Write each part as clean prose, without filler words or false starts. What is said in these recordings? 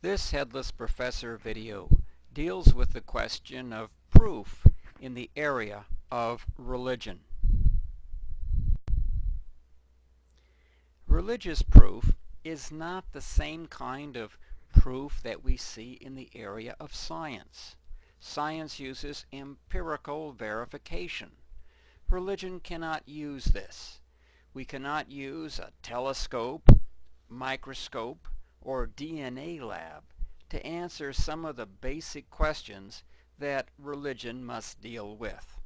This Headless Professor video deals with the question of proof in the area of religion. Religious proof is not the same kind of proof that we see in the area of science. Science uses empirical verification. Religion cannot use this. We cannot use a telescope, microscope, or DNA lab to answer some of the basic questions that religion must deal with.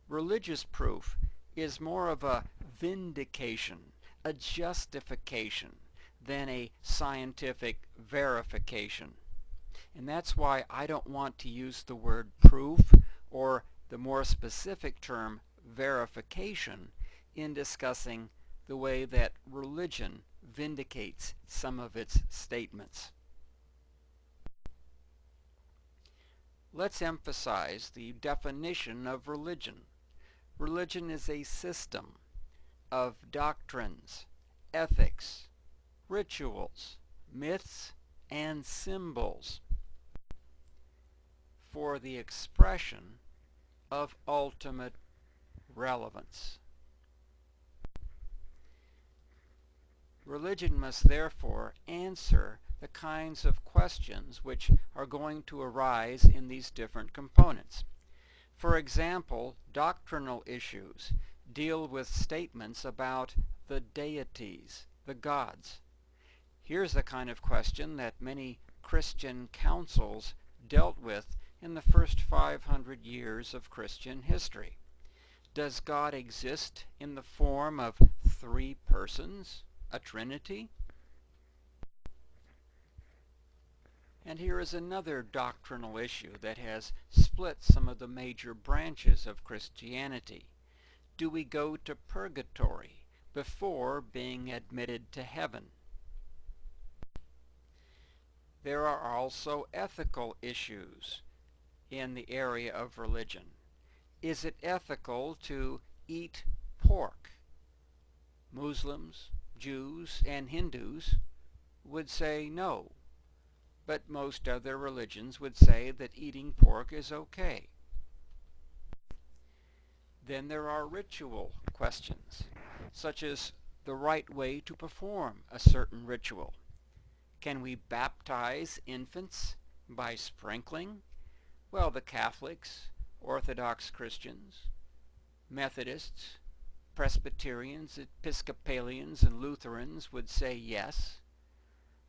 Religious proof is more of a vindication, a justification, than a scientific verification. And that's why I don't want to use the word proof or the more specific term verification in discussing the way that religion vindicates some of its statements. Let's emphasize the definition of religion. Religion is a system of doctrines, ethics, rituals, myths, and symbols for the expression of ultimate relevance. Religion must therefore answer the kinds of questions which are going to arise in these different components. For example, doctrinal issues deal with statements about the deities, the gods. Here's the kind of question that many Christian councils dealt with in the first 500 years of Christian history. Does God exist in the form of three persons, a trinity? And here is another doctrinal issue that has split some of the major branches of Christianity. Do we go to purgatory before being admitted to heaven? There are also ethical issues in the area of religion. Is it ethical to eat pork? Muslims, Jews, and Hindus would say no, but most other religions would say that eating pork is okay. Then there are ritual questions, such as the right way to perform a certain ritual. Can we baptize infants by sprinkling? Well, the Catholics, Orthodox Christians, Methodists, Presbyterians, Episcopalians, and Lutherans would say yes,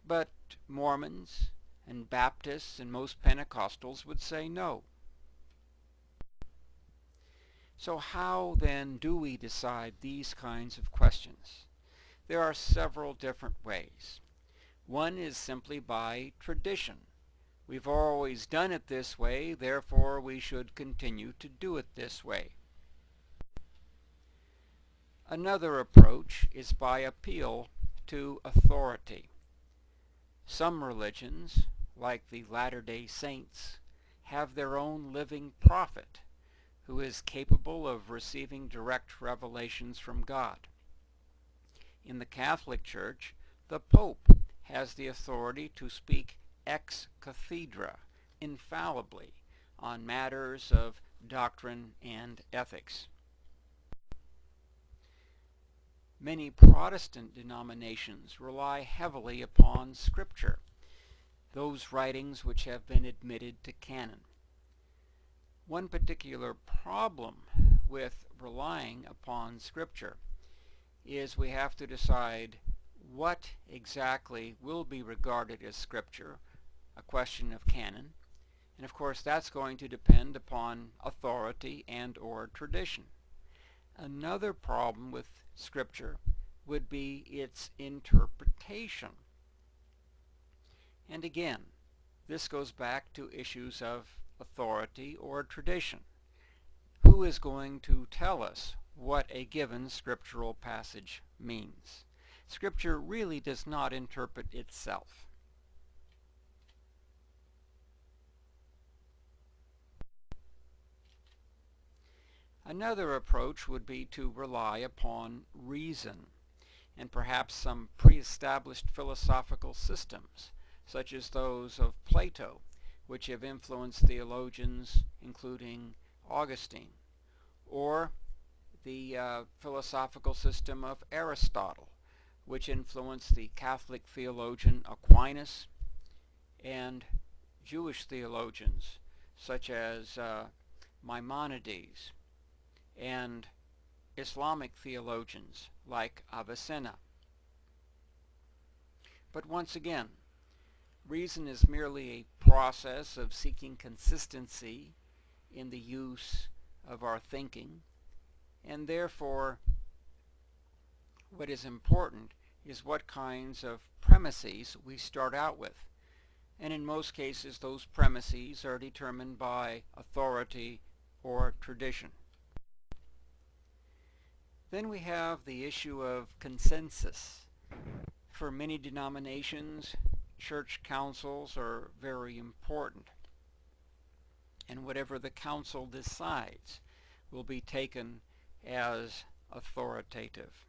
but Mormons and Baptists and most Pentecostals would say no. So how then do we decide these kinds of questions? There are several different ways. One is simply by tradition. We've always done it this way, therefore we should continue to do it this way. Another approach is by appeal to authority. Some religions, like the Latter-day Saints, have their own living prophet who is capable of receiving direct revelations from God. In the Catholic Church, the Pope has the authority to speak ex cathedra, infallibly, on matters of doctrine and ethics. Many Protestant denominations rely heavily upon Scripture, those writings which have been admitted to canon. One particular problem with relying upon Scripture is we have to decide what exactly will be regarded as Scripture, a question of canon, and of course that's going to depend upon authority and or tradition. Another problem with Scripture would be its interpretation. And again, this goes back to issues of authority or tradition. Who is going to tell us what a given scriptural passage means? Scripture really does not interpret itself. Another approach would be to rely upon reason. and perhaps some pre-established philosophical systems, such as those of Plato, which have influenced theologians including Augustine, or the philosophical system of Aristotle, which influenced the Catholic theologian Aquinas and Jewish theologians such as Maimonides, and Islamic theologians like Avicenna. But once again, reason is merely a process of seeking consistency in the use of our thinking, and therefore what is important is what kinds of premises we start out with. And in most cases, those premises are determined by authority or tradition. Then we have the issue of consensus. For many denominations, church councils are very important, and whatever the council decides will be taken as authoritative.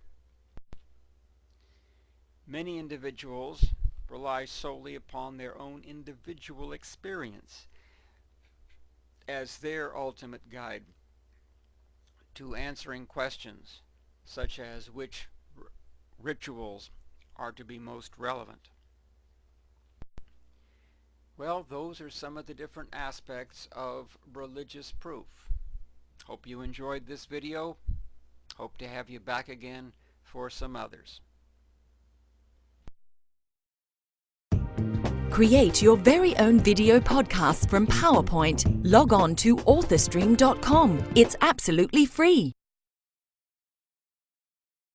Many individuals rely solely upon their own individual experience as their ultimate guide to answering questions such as which rituals are to be most relevant. Well, those are some of the different aspects of religious proof. Hope you enjoyed this video. Hope to have you back again for some others. Create your very own video podcast from PowerPoint. Log on to authorstream.com. It's absolutely free.